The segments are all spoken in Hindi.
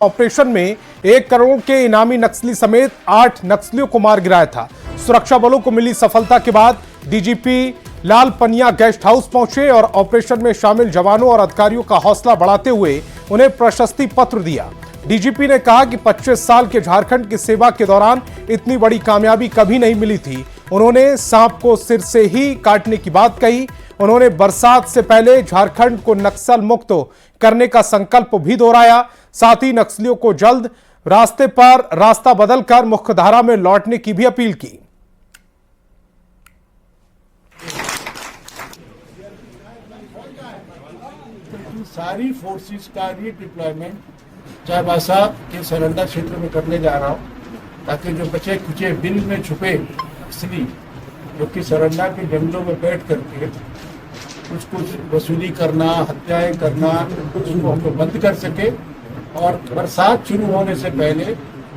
ऑपरेशन में 1 करोड़ के इनामी नक्सली समेत 8 नक्सलियों को मार गिराया था। सुरक्षा बलों को मिली सफलता के बाद डीजीपी लाल पनिया गेस्ट हाउस पहुंचे और ऑपरेशन में शामिल जवानों और अधिकारियों का हौसला बढ़ाते हुए उन्हें प्रशस्ति पत्र दिया। डीजीपी ने कहा कि 25 साल के झारखंड की सेवा के दौरान इतनी बड़ी कामयाबी कभी नहीं मिली थी। उन्होंने सांप को सिर से ही काटने की बात कही। उन्होंने बरसात से पहले झारखंड को नक्सल मुक्त करने का संकल्प भी दोहराया। साथ ही नक्सलियों को जल्द रास्ते पर रास्ता बदलकर मुख्यधारा में लौटने की भी अपील की। सारी फोर्सेस का रीडिप्लॉयमेंट चाईबासा के सरंडा क्षेत्र में करने जा रहा हूँ, ताकि जो बचे कुचे बिल में छुपे नक्सली जो कि सरंडा के जंगलों में बैठ करके कुछ वसूली करना, हत्याएं करना, उसको हम लोग बंद कर सके और बरसात शुरू होने से पहले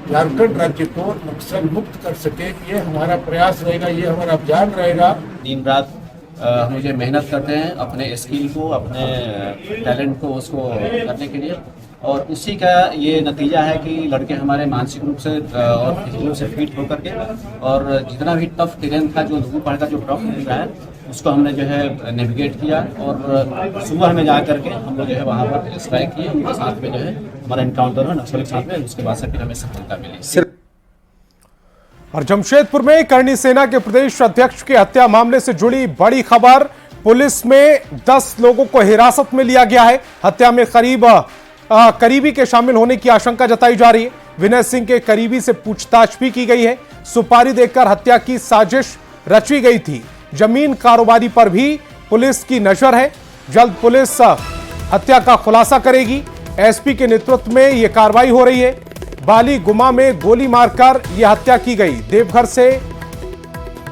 झारखंड राज्य को नक्सल मुक्त कर सके। ये हमारा प्रयास रहेगा, ये हमारा अभियान रहेगा। दिन रात हम मुझे मेहनत करते हैं अपने स्किल को, अपने टैलेंट को उसको करने के लिए, और उसी का ये नतीजा है कि लड़के हमारे मानसिक रूप से और फिजिकल रूप से फिट होकर के, और जितना भी टफ टेरेन था जो लोगों पहाड़ का जो टफ मिला है उसको हमने जो है नेविगेट किया, और सुबह में जा करके हम लोग जो है वहाँ पर स्ट्राइक किए। उनके साथ में जो है हमारा एनकाउंटर हुआ नक्सल के साथ में, उसके बाद से फिर हमें सफलता मिली। और जमशेदपुर में करनी सेना के प्रदेश अध्यक्ष की हत्या मामले से जुड़ी बड़ी खबर। पुलिस में 10 लोगों को हिरासत में लिया गया है। हत्या में करीबी के शामिल होने की आशंका जताई जा रही है। विनय सिंह के करीबी से पूछताछ भी की गई है। सुपारी देकर हत्या की साजिश रची गई थी। जमीन कारोबारी पर भी पुलिस की नजर है। जल्द पुलिस हत्या का खुलासा करेगी। एसपी के नेतृत्व में यह कार्रवाई हो रही है। बाली गुमा में गोली मारकर यह हत्या की गई। देवघर से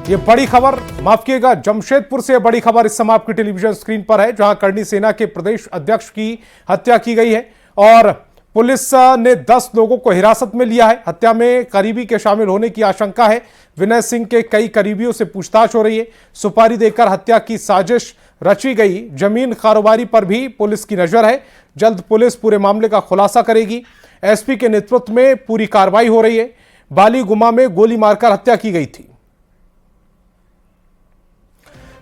यह बड़ी खबर, माफ कीजिएगा, जमशेदपुर से यह बड़ी खबर इस समय आपकी टेलीविजन स्क्रीन पर है, जहां करनी सेना के प्रदेश अध्यक्ष की हत्या की गई है और पुलिस ने 10 लोगों को हिरासत में लिया है। हत्या में करीबी के शामिल होने की आशंका है। विनय सिंह के कई करीबियों से पूछताछ हो रही है। सुपारी देकर हत्या की साजिश रची गई। जमीन कारोबारी पर भी पुलिस की नजर है। जल्द पुलिस पूरे मामले का खुलासा करेगी। एसपी के नेतृत्व में पूरी कार्रवाई हो रही है। बाली गुमा में गोली मारकर हत्या की गई थी।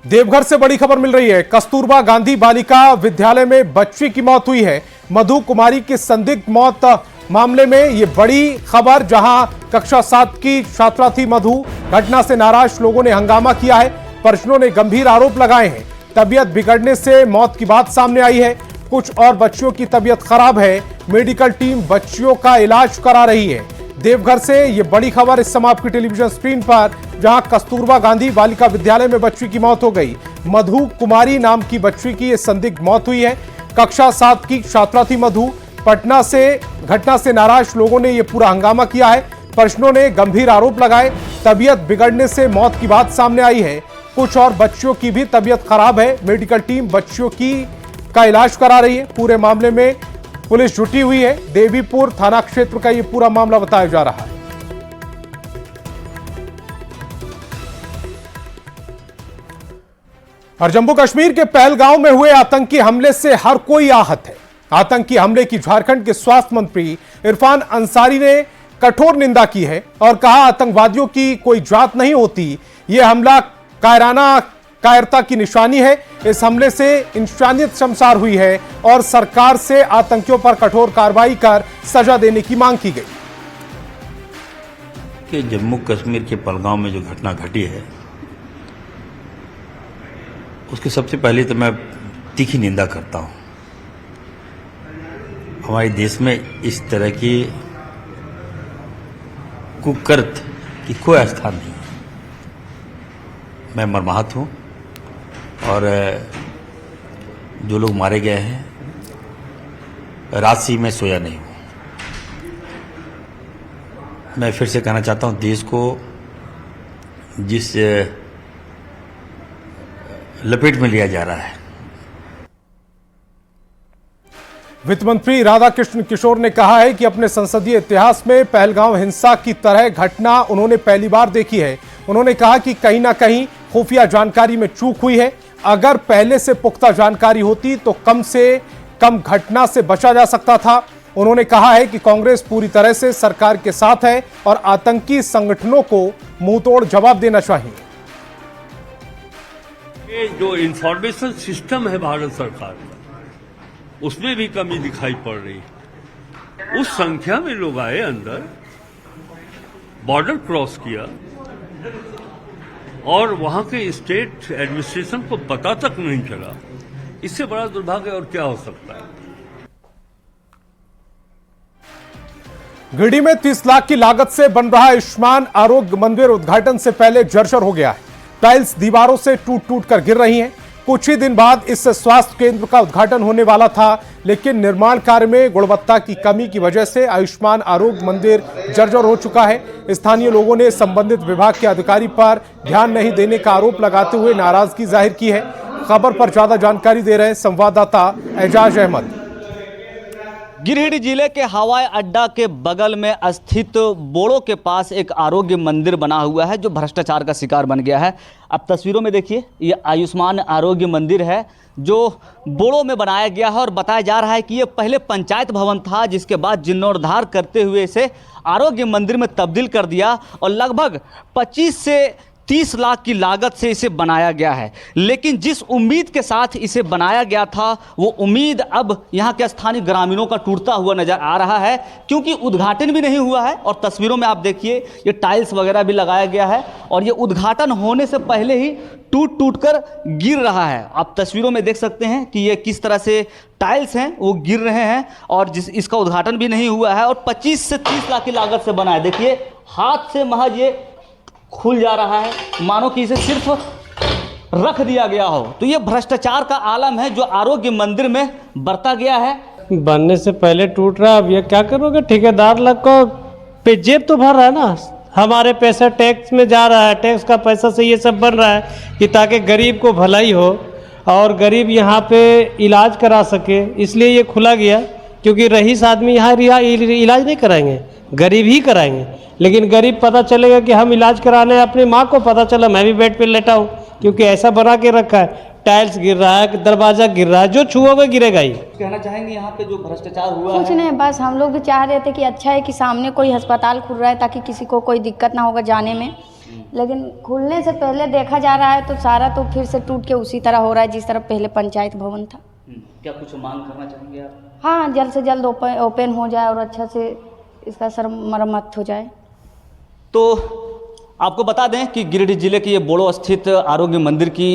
देवघर से बड़ी खबर मिल रही है। कस्तूरबा गांधी बालिका विद्यालय में बच्ची की मौत हुई है। मधु कुमारी की संदिग्ध मौत मामले में यह बड़ी खबर, जहां कक्षा 7 की छात्रा थी मधु। घटना से नाराज लोगों ने हंगामा किया है। परिजनों ने गंभीर आरोप लगाए हैं। तबीयत बिगड़ने से मौत की बात सामने आई है। कुछ और बच्चियों की तबीयत खराब है। मेडिकल टीम बच्चियों का इलाज करा रही है। देवघर से यह बड़ी खबर इस समय आपकी टेलीविजन स्क्रीन पर, जहां कस्तूरबा गांधी बालिका विद्यालय में बच्ची की मौत हो गई। मधु कुमारी नाम की बच्ची की यह संदिग्ध मौत हुई है। कक्षा 7 की छात्रा थी मधु। पटना से घटना से नाराज लोगों ने यह पूरा हंगामा किया है। परिजनों ने गंभीर आरोप लगाए। तबीयत बिगड़ने से मौत की बात सामने आई है। कुछ और बच्चियों की भी तबीयत खराब है। मेडिकल टीम बच्चियों का इलाज करा रही है। पूरे मामले में पुलिस जुटी हुई है। देवीपुर थाना क्षेत्र का यह पूरा मामला बताया जा रहा है। और जम्मू कश्मीर के पहलगांव में हुए आतंकी हमले से हर कोई आहत है। आतंकी हमले की झारखंड के स्वास्थ्य मंत्री इरफान अंसारी ने कठोर निंदा की है और कहा आतंकवादियों की कोई जात नहीं होती। यह हमला कायरता की निशानी है। इस हमले से इंसानियत शर्मसार हुई है और सरकार से आतंकियों पर कठोर कार्रवाई कर सजा देने की मांग की गई। कि जम्मू कश्मीर के पहलगांव में जो घटना घटी है उसकी सबसे पहले तो मैं तीखी निंदा करता हूं। हमारे देश में इस तरह की कुकर्त की कोई स्थान नहीं है। मैं मर्माहत हूं और जो लोग मारे गए हैं, रात से मैं सोया नहीं हूं। मैं फिर से कहना चाहता हूं, देश को जिस लपेट में लिया जा रहा है। वित्त मंत्री राधाकृष्ण किशोर ने कहा है कि अपने संसदीय इतिहास में पहलगांव हिंसा की तरह घटना उन्होंने पहली बार देखी है। उन्होंने कहा कि कहीं ना कहीं खुफिया जानकारी में चूक हुई है। अगर पहले से पुख्ता जानकारी होती तो कम से कम घटना से बचा जा सकता था। उन्होंने कहा है कि कांग्रेस पूरी तरह से सरकार के साथ है और आतंकी संगठनों को मुंहतोड़ जवाब देना चाहिए। ये जो इंफॉर्मेशन सिस्टम है भारत सरकार का, उसमें भी कमी दिखाई पड़ रही है। उस संख्या में लोग आए अंदर, बॉर्डर क्रॉस किया और वहां के स्टेट एडमिनिस्ट्रेशन को पता तक नहीं चला। इससे बड़ा दुर्भाग्य और क्या हो सकता है। गिरिडीह में 30 लाख की लागत से बन रहा आयुष्मान आरोग्य मंदिर उद्घाटन से पहले जर्जर हो गया है। टाइल्स दीवारों से टूट टूट कर गिर रही हैं। कुछ ही दिन बाद इस स्वास्थ्य केंद्र का उद्घाटन होने वाला था, लेकिन निर्माण कार्य में गुणवत्ता की कमी की वजह से आयुष्मान आरोग्य मंदिर जर्जर हो चुका है। स्थानीय लोगों ने संबंधित विभाग के अधिकारी पर ध्यान नहीं देने का आरोप लगाते हुए नाराजगी जाहिर की है। खबर पर ज्यादा जानकारी दे रहे हैं संवाददाता एजाज अहमद। गिरिडीह जिले के हवाई अड्डा के बगल में स्थित बोड़ो के पास एक आरोग्य मंदिर बना हुआ है जो भ्रष्टाचार का शिकार बन गया है। अब तस्वीरों में देखिए, ये आयुष्मान आरोग्य मंदिर है जो बोड़ो में बनाया गया है और बताया जा रहा है कि ये पहले पंचायत भवन था, जिसके बाद जीर्णोद्धार करते हुए इसे आरोग्य मंदिर में तब्दील कर दिया और लगभग 25 से 30 लाख की लागत से इसे बनाया गया है। लेकिन जिस उम्मीद के साथ इसे बनाया गया था, वो उम्मीद अब यहाँ के स्थानीय ग्रामीणों का टूटता हुआ नजर आ रहा है, क्योंकि उद्घाटन भी नहीं हुआ है। और तस्वीरों में आप देखिए, ये टाइल्स वगैरह भी लगाया गया है और ये उद्घाटन होने से पहले ही टूट टूट कर गिर रहा है। आप तस्वीरों में देख सकते हैं कि ये किस तरह से टाइल्स हैं वो गिर रहे हैं और इसका उद्घाटन भी नहीं हुआ है और 25 से 30 लाख की लागत से बना है। देखिए, हाथ से महज ये खुल जा रहा है, मानो कि इसे सिर्फ रख दिया गया हो। तो ये भ्रष्टाचार का आलम है जो आरोग्य मंदिर में बरता गया है। बनने से पहले टूट रहा, अब ये क्या करोगे? ठेकेदार लोग को पे जेब तो भर रहा है ना, हमारे पैसा टैक्स में जा रहा है, टैक्स का पैसा से ये सब बन रहा है कि ताकि गरीब को भलाई हो और गरीब यहाँ पे इलाज करा सके, इसलिए ये खुला गया। क्योंकि रईस आदमी यहाँ इलाज नहीं कराएंगे, गरीब ही कराएंगे। लेकिन गरीब पता चलेगा कि हम इलाज कराने, अपनी माँ को पता चला मैं भी बेड पे लेटा हूँ, क्योंकि ऐसा बना के रखा है। टाइल्स गिर रहा है, दरवाजा गिर रहा है, जो छुओगे गिरेगा ही। कहना चाहेंगे यहाँ पे जो भ्रष्टाचार हुआ कुछ है? नहीं, बस हम लोग भी चाह रहे थे कि अच्छा है कि सामने कोई अस्पताल खुल रहा है ताकि किसी को कोई दिक्कत ना होगा जाने में। लेकिन खुलने से पहले देखा जा रहा है तो सारा तो फिर से टूट के उसी तरह हो रहा है जिस तरह पहले पंचायत भवन था। क्या कुछ मांग करना चाहेंगे आप? हाँ, जल्द से जल्द ओपन हो जाए और अच्छा से इसका मरम्मत हो जाए। तो आपको बता दें कि गिरिडीह जिले के ये बोड़ो स्थित आरोग्य मंदिर की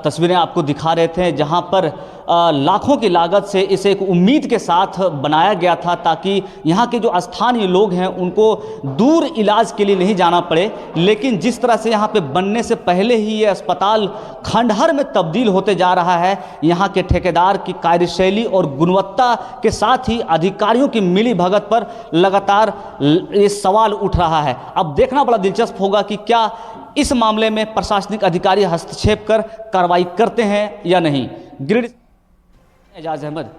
तस्वीरें आपको दिखा रहे थे, जहां पर लाखों की लागत से इसे एक उम्मीद के साथ बनाया गया था ताकि यहाँ के जो स्थानीय लोग हैं उनको दूर इलाज के लिए नहीं जाना पड़े। लेकिन जिस तरह से यहाँ पे बनने से पहले ही ये अस्पताल खंडहर में तब्दील होते जा रहा है, यहाँ के ठेकेदार की कार्यशैली और गुणवत्ता के साथ ही अधिकारियों की मिली भगत पर लगातार ये सवाल उठ रहा है। अब देखना बड़ा दिलचस्प होगा कि क्या इस मामले में प्रशासनिक अधिकारी हस्तक्षेप कर कार्रवाई करते हैं या नहीं। गिरिडीह एजाज अहमद।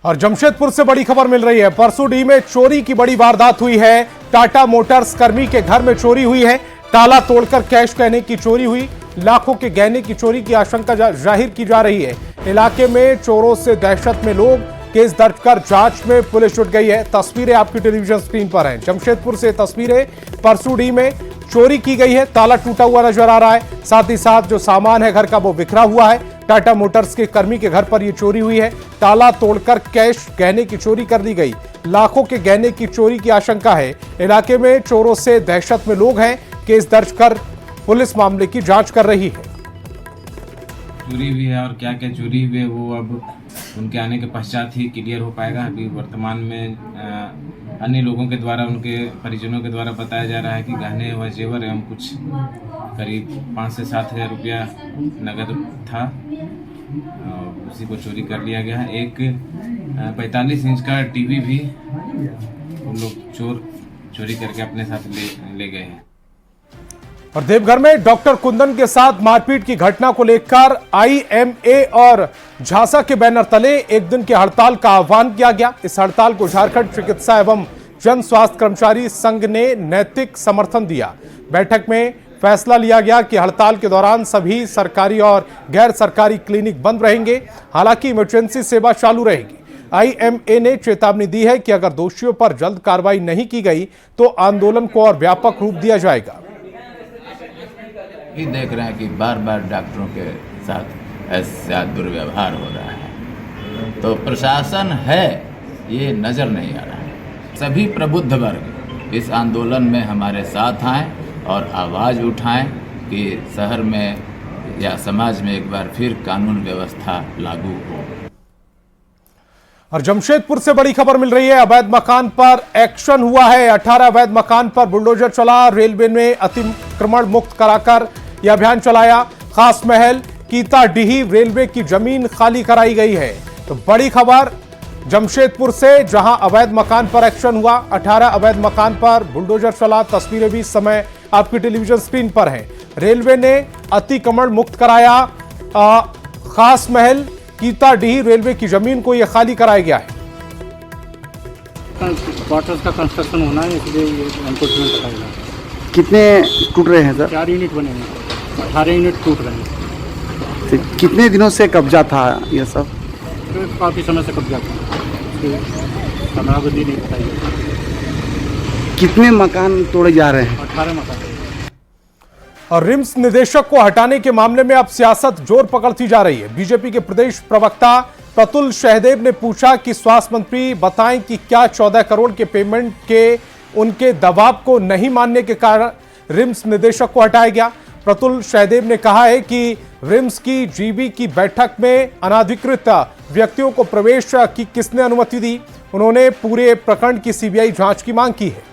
और जमशेदपुर से बड़ी खबर मिल रही है। परसूडीह में चोरी की बड़ी वारदात हुई है। टाटा मोटर्स कर्मी के घर में चोरी हुई है। ताला तोड़कर कैश गहने की चोरी हुई। लाखों के गहने की चोरी की आशंका जाहिर की जा रही है। इलाके में चोरों से दहशत में लोग, केस दर्ज कर जांच में पुलिस जुट गई है। तस्वीरें आपकी टेलीविजन स्क्रीन पर हैं। जमशेदपुर से तस्वीरें, परसूडीह में चोरी की गई है। ताला टूटा हुआ नजर आ रहा है, साथ ही साथ जो सामान है घर का वो बिखरा हुआ है। टाटा मोटर्स के कर्मी के घर पर यह चोरी हुई है। ताला तोड़कर कैश गहने की चोरी कर दी गई। लाखों के गहने की चोरी की आशंका है। इलाके में चोरों से दहशत में लोग हैं। केस दर्ज कर पुलिस मामले की जांच कर रही है। चोरी हुई है और क्या क्या चोरी हुई है वो अब उनके आने के पश्चात ही क्लियर हो पाएगा। अभी वर्तमान में अन्य लोगों के द्वारा, उनके परिजनों के द्वारा बताया जा रहा है कि गहने व जेवर एवं कुछ करीब 5 से 7 हज़ार रुपया नगद था, उसी को चोरी कर लिया गया है। एक 45 इंच का टीवी भी उन लोग चोरी करके अपने साथ ले गए हैं। और देवघर में डॉक्टर कुंदन के साथ मारपीट की घटना को लेकर IMA और झांसा के बैनर तले एक दिन की हड़ताल का आह्वान किया गया। इस हड़ताल को झारखंड चिकित्सा एवं जन स्वास्थ्य कर्मचारी संघ ने नैतिक समर्थन दिया। बैठक में फैसला लिया गया कि हड़ताल के दौरान सभी सरकारी और गैर सरकारी क्लिनिक बंद रहेंगे। हालांकि इमरजेंसी सेवा चालू रहेगी। आईएमए ने चेतावनी दी है कि अगर दोषियों पर जल्द कार्रवाई नहीं की गई तो आंदोलन को और व्यापक रूप दिया जाएगा। ये देख रहे हैं कि बार बार डॉक्टरों के साथ ऐसा दुर्व्यवहार हो रहा है, तो प्रशासन है ये नज़र नहीं आ रहा है। सभी प्रबुद्ध वर्ग इस आंदोलन में हमारे साथ आएं और आवाज़ उठाएं कि शहर में या समाज में एक बार फिर कानून व्यवस्था लागू हो। और जमशेदपुर से बड़ी खबर मिल रही है, अवैध मकान पर एक्शन हुआ है। 18 अवैध मकान पर बुलडोजर चला, रेलवे ने अतिक्रमण मुक्त कराकर यह अभियान चलाया। खास महल कीताडीही रेलवे की जमीन खाली कराई गई है। तो बड़ी खबर जमशेदपुर से, जहां अवैध मकान पर एक्शन हुआ। 18 अवैध मकान पर बुलडोजर चला। तस्वीरें भी इस समय आपकी टेलीविजन स्क्रीन पर हैं। रेलवे ने अतिक्रमण मुक्त कराया। खास महल कीताडीही रेलवे की जमीन को यह खाली कराया गया है। क्वार्टर्स का कंस्ट्रक्शन होना है, इसलिए ये एनक्रोचमेंट लगाएगा। कितने टूट रहे हैं सर? 4 यूनिट बने हैं, 18 यूनिट टूट रहे हैं। तो कितने दिनों से कब्जा था ये सब? तो काफ़ी समय से कब्जा था, समयावधि नहीं बताई। कितने मकान तोड़े जा रहे हैं? 18 मकान। और रिम्स निदेशक को हटाने के मामले में अब सियासत जोर पकड़ती जा रही है। बीजेपी के प्रदेश प्रवक्ता प्रतुल सहदेव ने पूछा कि स्वास्थ्य मंत्री बताएं कि क्या 14 करोड़ के पेमेंट के उनके दबाव को नहीं मानने के कारण रिम्स निदेशक को हटाया गया। प्रतुल सहदेव ने कहा है कि रिम्स की जीबी की बैठक में अनाधिकृत व्यक्तियों को प्रवेश की किसने अनुमति दी। उन्होंने पूरे प्रकरण की सीबीआई जांच की मांग की है।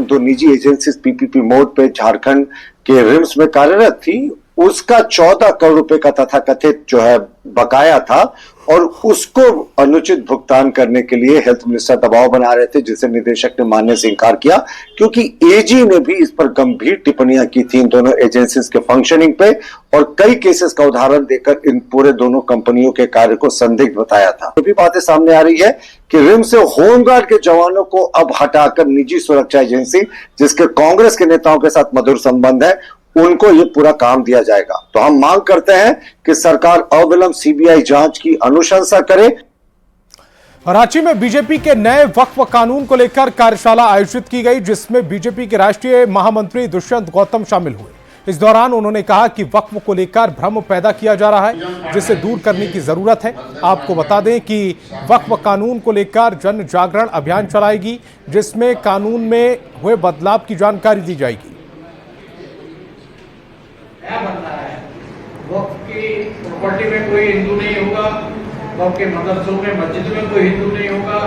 जो निजी एजेंसी पीपीपी मोड पे झारखंड के रिम्स में कार्यरत थी, उसका 14 करोड़ रुपए का तथाकथित जो है बकाया था और उसको अनुचित भुगतान करने के लिए हेल्थ मिनिस्टर दबाव बना रहे थे, जिसे निदेशक ने मानने से इनकार किया, क्योंकि एजी ने भी इस पर गंभीर टिप्पणियां की थी इन दोनों एजेंसीज के फंक्शनिंग पे और कई केसेस का उदाहरण देकर इन पूरे दोनों कंपनियों के कार्य को संदिग्ध बताया था। ये भी बातें सामने आ रही है कि रिम्स से होमगार्ड के जवानों को अब हटाकर निजी सुरक्षा एजेंसी, जिसके कांग्रेस के नेताओं के साथ मधुर संबंध है, उनको ये पूरा काम दिया जाएगा। तो हम मांग करते हैं कि सरकार अविलंब सीबीआई जांच की अनुशंसा करे। रांची में बीजेपी के नए वक्फ कानून को लेकर कार्यशाला आयोजित की गई, जिसमें बीजेपी के राष्ट्रीय महामंत्री दुष्यंत गौतम शामिल हुए। इस दौरान उन्होंने कहा कि वक्फ को लेकर भ्रम पैदा किया जा रहा है, जिसे दूर करने की जरूरत है। आपको बता दें कि वक्फ कानून को लेकर जन जागरण अभियान चलाएगी, जिसमें कानून में हुए बदलाव की जानकारी दी जाएगी। वक्फ की प्रॉपर्टी में कोई हिंदू नहीं होगा, वक्फ के मदरसों में मस्जिद में कोई हिंदू नहीं होगा।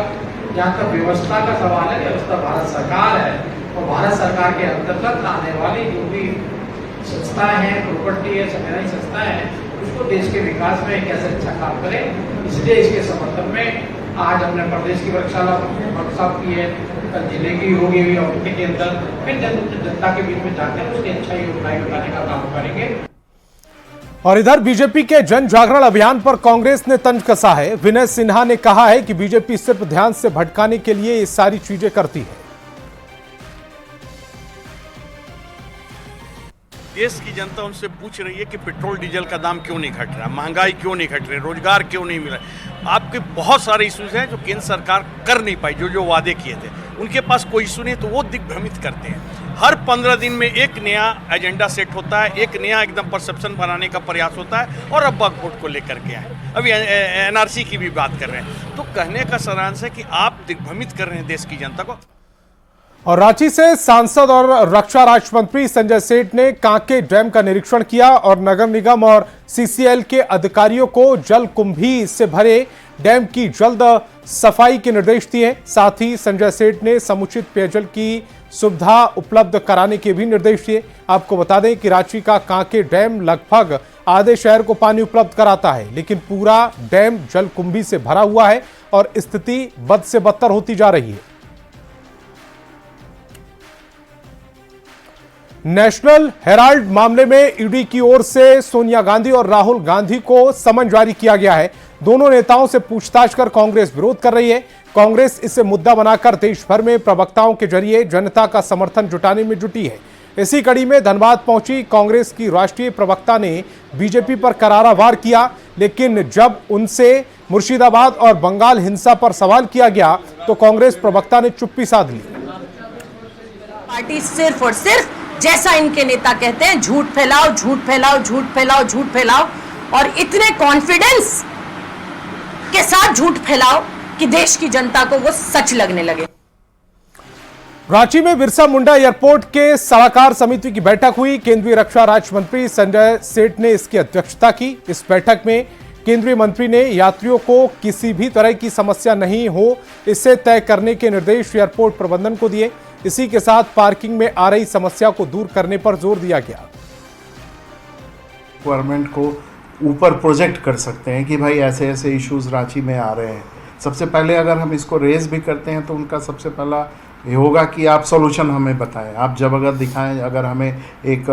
जहाँ तक व्यवस्था का सवाल है, व्यवस्था भारत सरकार है और भारत सरकार के अंतर्गत आने वाली जो भी संस्थाएं हैं, प्रॉपर्टी है, संवैधानिक संस्थाएं हैं, उसको देश के विकास में कैसे अच्छा काम करें, इसलिए इसके समर्थन में आज हमने प्रदेश की वर्कशाला वर्कशॉप की है, कल जिले की होगी के अंदर, फिर जनता के बीच में जाकर उसकी अच्छा योगदान बताने का काम करेंगे। और इधर बीजेपी के जन जागरण अभियान पर कांग्रेस ने तंज कसा है। विनय सिन्हा ने कहा है कि बीजेपी सिर्फ ध्यान से भटकाने के लिए ये सारी चीजें करती है। देश की जनता उनसे पूछ रही है कि पेट्रोल डीजल का दाम क्यों नहीं घट रहा, महंगाई क्यों नहीं घट रही, रोजगार क्यों नहीं मिला। आपके बहुत सारे इश्यूज हैं जो केंद्र सरकार कर नहीं पाई, जो वादे किए थे। उनके पास कोई इशू नहीं तो वो दिग्भ्रमित करते हैं। हर 15 दिन में एक नया एजेंडा सेट होता है, एक नया एकदम परसेप्शन बनाने का प्रयास होता है और अब वक्फ बोर्ड को लेकर के आए, अभी एनआरसी की भी बात कर रहे हैं। तो कहने का सारांश है कि आप दिग्भ्रमित कर रहे हैं देश की जनता को। और रांची से सांसद और रक्षा राज्य मंत्री संजय सेठ ने कांके डैम का निरीक्षण किया और नगर निगम और सीसीएल के अधिकारियों को जल कुंभी से भरे डैम की जल्द सफाई के निर्देश दिए। साथ ही संजय सेठ ने समुचित पेयजल की सुविधा उपलब्ध कराने के भी निर्देश दिए। आपको बता दें कि रांची का कांके डैम लगभग आधे शहर को पानी उपलब्ध कराता है, लेकिन पूरा डैम जल कुंभी से भरा हुआ है और स्थिति बद से बदतर होती जा रही है। नेशनल हेराल्ड मामले में ईडी की ओर से सोनिया गांधी और राहुल गांधी को समन जारी किया गया है। दोनों नेताओं से पूछताछ कर कांग्रेस विरोध कर रही है। कांग्रेस इसे मुद्दा बनाकर देश भर में प्रवक्ताओं के जरिए जनता का समर्थन जुटाने में जुटी है। इसी कड़ी में धनबाद पहुंची कांग्रेस की राष्ट्रीय प्रवक्ता ने बीजेपी पर करारा वार किया, लेकिन जब उनसे मुर्शिदाबाद और बंगाल हिंसा पर सवाल किया गया तो कांग्रेस प्रवक्ता ने चुप्पी साध ली। पार्टी सिर्फ और सिर्फ जैसा इनके नेता कहते हैं झूठ फैलाओ, झूठ फैलाओ, झूठ फैलाओ, झूठ फैलाओ और इतने कॉन्फिडेंस के साथ झूठ फैलाओ कि देश की जनता को वो सच लगने लगे। रांची में बिरसा मुंडा एयरपोर्ट के सलाहकार समिति की बैठक हुई। केंद्रीय रक्षा राज्य मंत्री संजय सेठ ने इसकी अध्यक्षता की। इस बैठक में केंद्रीय मंत्री ने यात्रियों को किसी भी तरह की समस्या नहीं हो इसे तय करने के निर्देश एयरपोर्ट प्रबंधन को दिए। इसी के साथ पार्किंग में आ रही समस्या को दूर करने पर जोर दिया गया। गवर्नमेंट को ऊपर प्रोजेक्ट कर सकते हैं कि भाई ऐसे ऐसे इश्यूज रांची में आ रहे हैं। सबसे पहले अगर हम इसको रेज भी करते हैं तो उनका सबसे पहला ये होगा कि आप सॉल्यूशन हमें बताएं। आप जब अगर दिखाएं, अगर हमें एक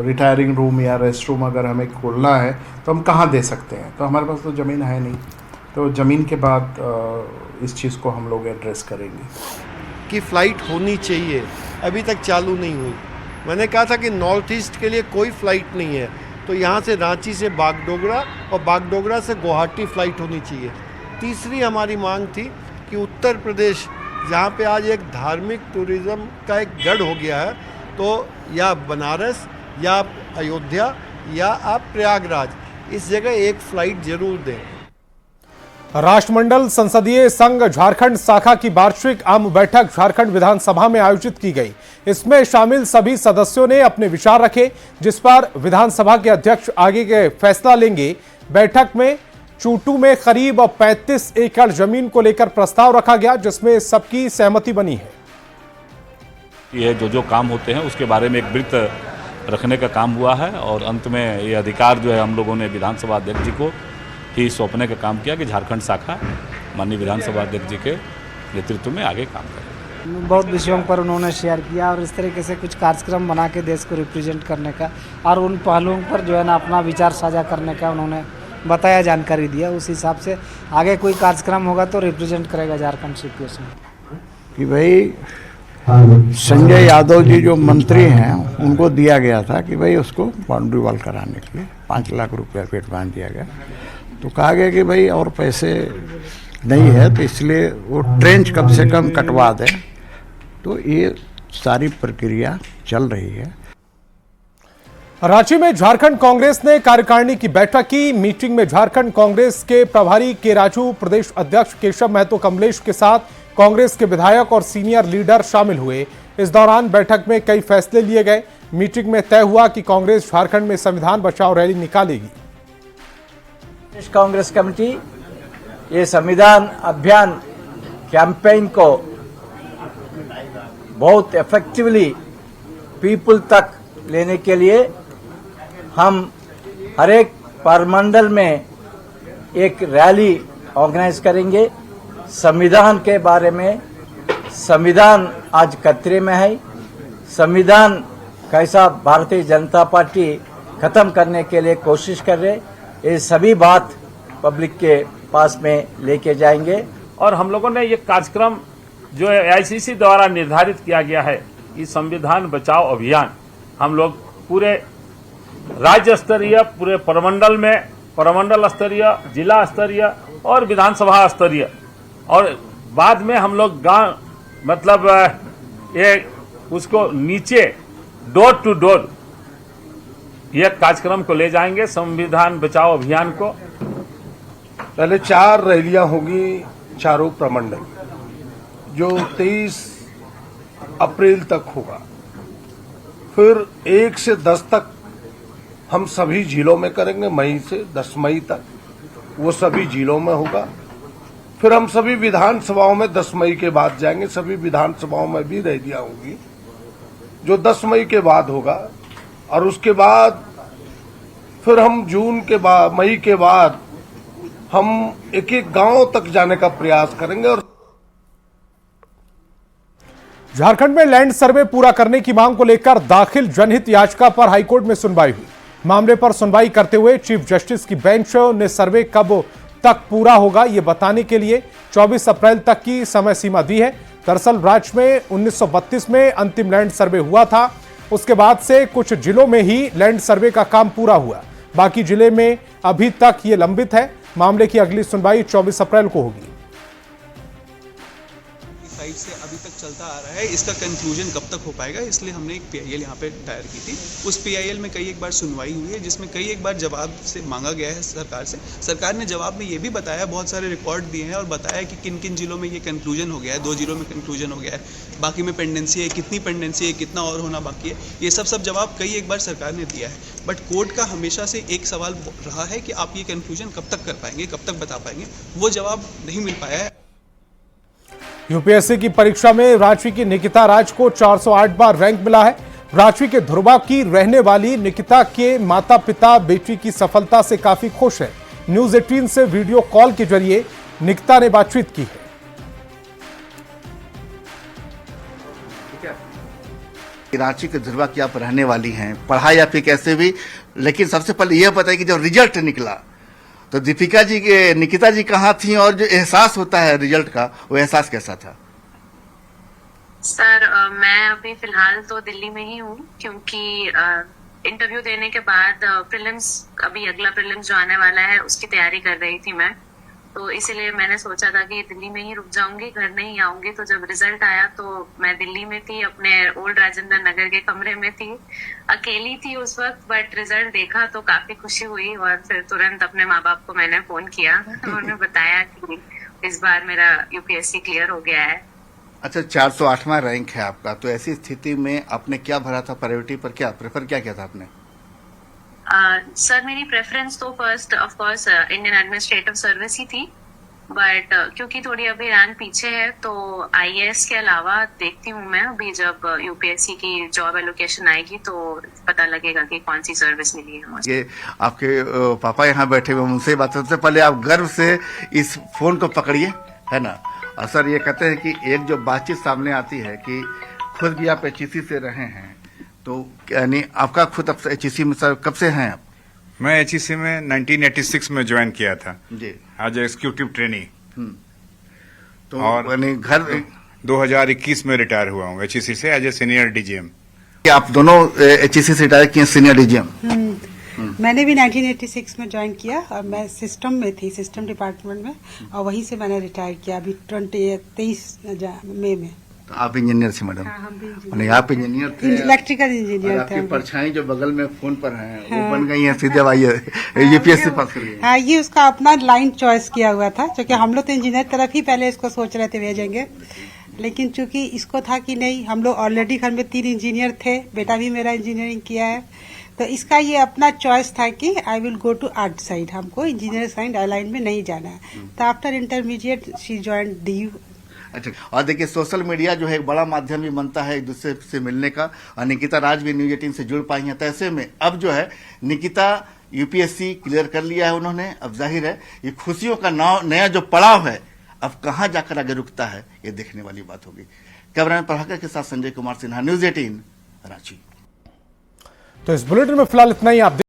रिटायरिंग रूम या रेस्ट रूम अगर हमें खोलना है तो हम कहाँ दे सकते हैं। तो हमारे पास तो ज़मीन है नहीं, तो ज़मीन के बाद इस चीज़ को हम लोग एड्रेस करेंगे। कि फ़्लाइट होनी चाहिए, अभी तक चालू नहीं हुई। मैंने कहा था कि नॉर्थ ईस्ट के लिए कोई फ़्लाइट नहीं है, तो यहाँ से रांची से बागडोगरा और बागडोगरा से गुवाहाटी फ़्लाइट होनी चाहिए। तीसरी हमारी मांग थी कि उत्तर प्रदेश जहाँ पे आज एक धार्मिक टूरिज़्म का एक गढ़ हो गया है, तो या बनारस या अयोध्या या आप प्रयागराज, इस जगह एक फ़्लाइट ज़रूर दें। राष्ट्रमंडल संसदीय संघ झारखंड शाखा की वार्षिक आम बैठक झारखंड विधानसभा में आयोजित की गई। इसमें शामिल सभी सदस्यों ने अपने विचार रखे, जिस पर विधानसभा के अध्यक्ष आगे के फैसला लेंगे। बैठक में चूटू में करीब 35 एकड़ जमीन को लेकर प्रस्ताव रखा गया, जिसमें सबकी सहमति बनी है। ये जो काम होते हैं उसके बारे में एक वृत्त रखने का काम हुआ है और अंत में ये अधिकार जो है हम लोगों ने विधानसभा अध्यक्ष जी को ही सौंपने का काम किया कि झारखंड शाखा माननीय विधानसभा अध्यक्ष जी के नेतृत्व में आगे काम करे। बहुत विषयों पर उन्होंने शेयर किया और इस तरीके से कुछ कार्यक्रम बना के देश को रिप्रेजेंट करने का और उन पहलुओं पर जो है ना अपना विचार साझा करने का उन्होंने बताया, जानकारी दिया। उस हिसाब से आगे कोई कार्यक्रम होगा तो रिप्रेजेंट करेगा झारखंड सिचुएशन। कि भाई संजय यादव जी जो मंत्री हैं उनको दिया गया था कि भाई उसको बाउंड्री वॉल कराने के लिए 5 लाख रुपया पेट बांध दिया गया। तो कहा गया कि भाई और पैसे नहीं है तो इसलिए वो ट्रेंच कम से कम कटवा दें। तो ये सारी प्रक्रिया चल रही है। रांची में झारखंड कांग्रेस ने कार्यकारिणी की बैठक की। मीटिंग में झारखंड कांग्रेस के प्रभारी के राजू, प्रदेश अध्यक्ष केशव महतो कमलेश के साथ कांग्रेस के विधायक और सीनियर लीडर शामिल हुए। इस दौरान बैठक में कई फैसले लिए गए। मीटिंग में तय हुआ कि कांग्रेस झारखंड में संविधान बचाओ रैली निकालेगी। कांग्रेस कमेटी ये संविधान अभियान कैंपेन को बहुत इफेक्टिवली पीपल तक लेने के लिए हम हर एक परमंडल में एक रैली ऑर्गेनाइज करेंगे। संविधान के बारे में, संविधान आज खतरे में है, संविधान कैसा भारतीय जनता पार्टी खत्म करने के लिए कोशिश कर रहे, ये सभी बात पब्लिक के पास में लेके जाएंगे। और हम लोगों ने ये कार्यक्रम जो AICC द्वारा निर्धारित किया गया है, ये संविधान बचाओ अभियान हम लोग पूरे राज्य स्तरीय, पूरे प्रमंडल में, प्रमंडल स्तरीय, जिला स्तरीय और विधानसभा स्तरीय और बाद में हम लोग गांव मतलब ये उसको नीचे डोर टू डोर ये कार्यक्रम को ले जाएंगे। संविधान बचाओ अभियान को पहले 4 रैलियां होगी चारों प्रमंडल, जो 23 अप्रैल तक होगा। फिर 1 से 10 तक हम सभी जिलों में करेंगे, मई से 10 मई तक वो सभी जिलों में होगा। फिर हम सभी विधानसभाओं में 10 मई के बाद जाएंगे, सभी विधानसभाओं में भी रैलियां होंगी जो 10 मई के बाद होगा। और उसके बाद फिर हम जून के बाद, मई के बाद हम एक एक गांव तक जाने का प्रयास करेंगे। और झारखंड में लैंड सर्वे पूरा करने की मांग को लेकर दाखिल जनहित याचिका पर हाईकोर्ट में सुनवाई हुई। मामले पर सुनवाई करते हुए चीफ जस्टिस की बेंच ने सर्वे कब तक पूरा होगा ये बताने के लिए 24 अप्रैल तक की समय सीमा दी है। दरअसल राज्य में 1932 में अंतिम लैंड सर्वे हुआ था। उसके बाद से कुछ जिलों में ही लैंड सर्वे का काम पूरा हुआ, बाकी जिले में अभी तक ये लंबित है। मामले की अगली सुनवाई 24 अप्रैल को होगी। साइड से अभी तक चलता आ रहा है, इसका कंक्लूजन कब तक हो पाएगा, इसलिए हमने एक PIL यहाँ पे दायर की थी। उस PIL में कई एक बार सुनवाई हुई है, जिसमें कई एक बार जवाब से मांगा गया है सरकार से। सरकार ने जवाब में ये भी बताया, बहुत सारे रिकॉर्ड दिए हैं और बताया कि किन किन जिलों में ये कंक्लूजन हो गया है, 2 जिलों में कंक्लूजन हो गया है, बाकी में पेंडेंसी है, कितनी पेंडेंसी है, कितना और होना बाकी है, ये सब जवाब कई एक बार सरकार ने दिया है। बट कोर्ट का हमेशा से एक सवाल रहा है कि आप ये कंक्लूजन कब तक कर पाएंगे, कब तक बता पाएंगे, वो जवाब नहीं मिल पाया है। यूपीएससी की परीक्षा में रांची की निकिता राज को 408 बार रैंक मिला है। रांची के ध्रुवा की रहने वाली निकिता के माता पिता बेटी की सफलता से काफी खुश हैं। न्यूज 18 से वीडियो कॉल के जरिए निकिता ने बातचीत की है। रांची के ध्रुवा की आप रहने वाली हैं, पढ़ाई या फिर कैसे भी, लेकिन सबसे पहले यह बताइए कि जब रिजल्ट निकला तो दीपिका जी के निकिता जी कहाँ थी और जो एहसास होता है रिजल्ट का, वो एहसास कैसा था? सर मैं अभी फिलहाल तो दिल्ली में ही हूँ, क्योंकि इंटरव्यू देने के बाद प्रीलिम्स, अभी अगला प्रीलिम्स जो आने वाला है उसकी तैयारी कर रही थी मैं, तो इसीलिए मैंने सोचा था कि दिल्ली में ही रुक जाऊंगी, घर नहीं आऊंगी। तो जब रिजल्ट आया तो मैं दिल्ली में थी, अपने ओल्ड राजेंद्र नगर के कमरे में थी, अकेली थी उस वक्त। बट रिजल्ट देखा तो काफी खुशी हुई और फिर तुरंत अपने माँ बाप को मैंने फोन किया, उन्होंने बताया कि इस बार मेरा UPSC क्लियर हो गया है। अच्छा, 408वां रैंक है आपका, तो ऐसी स्थिति में आपने क्या भरा था प्रायोरिटी पर, क्या प्रेफर क्या किया था आपने? सर मेरी प्रेफरेंस तो first of course Indian Administrative Service ही थी, बट क्योंकि थोड़ी अभी रैंक पीछे है तो IAS के अलावा देखती हूँ मैं, अभी जब UPSC की जॉब एलोकेशन आएगी तो पता लगेगा कि कौन सी सर्विस मिली है मुझे। ये आपके पापा यहाँ बैठे हुए, उनसे बात सबसे पहले आप गर्व से इस फोन को पकड़िए, है ना। और सर ये कहते हैं कि एक जो बातचीत सामने आती है कि खुद भी आप HEC से रहे हैं, तो यानी आपका खुद अब HEC में सर कब से हैं आप? मैं HEC में 1986 में ज्वाइन किया था जी, एज एग्जीक्यूटिव ट्रेनी, तो और यानी घर 2021 में रिटायर हुआ हूँ HEC से एज ए सीनियर DGM। आप दोनों HEC से रिटायर किए, सीनियर DGM? मैंने भी 1986 में ज्वाइन किया और मैं सिस्टम में थी, सिस्टम डिपार्टमेंट में, और वहीं से मैंने रिटायर किया अभी 23 मई में। तो आप इंजीनियर थे मैडम? हाँ, आप इंजीनियर थे, इलेक्ट्रिकल इंजीनियर थे। आपकी परछाई जो बगल में फोन पर है, हाँ, वो बन गई है सीधे UPSC पास कर गई। हाँ, ये उसका अपना लाइन चॉइस किया हुआ था, क्योंकि हम लोग तो इंजीनियर तरफ ही पहले इसको सोच रहे थे भेजेंगे, लेकिन चूंकि इसको था कि नहीं, हम लोग ऑलरेडी घर में 3 इंजीनियर थे, बेटा भी मेरा इंजीनियरिंग किया है, तो इसका ये अपना चॉइस था कि I will go to art side, हमको इंजीनियर साइड लाइन में नहीं जाना है। तो after intermediate she joined DU। अच्छा, और देखिए सोशल मीडिया जो है एक बड़ा माध्यम भी बनता है एक दूसरे से मिलने का, और निकिता राज भी न्यूज 18 से जुड़ पाई हैं। तो ऐसे में अब जो है निकिता UPSC क्लियर कर लिया है उन्होंने, अब जाहिर है ये खुशियों का नया जो पड़ाव है अब कहाँ जाकर आगे रुकता है, ये देखने वाली बात होगी। कैमरामैन प्रभाकर के साथ संजय कुमार सिन्हा, न्यूज 18 रांची। तो इस बुलेटिन में फिलहाल इतना ही। आप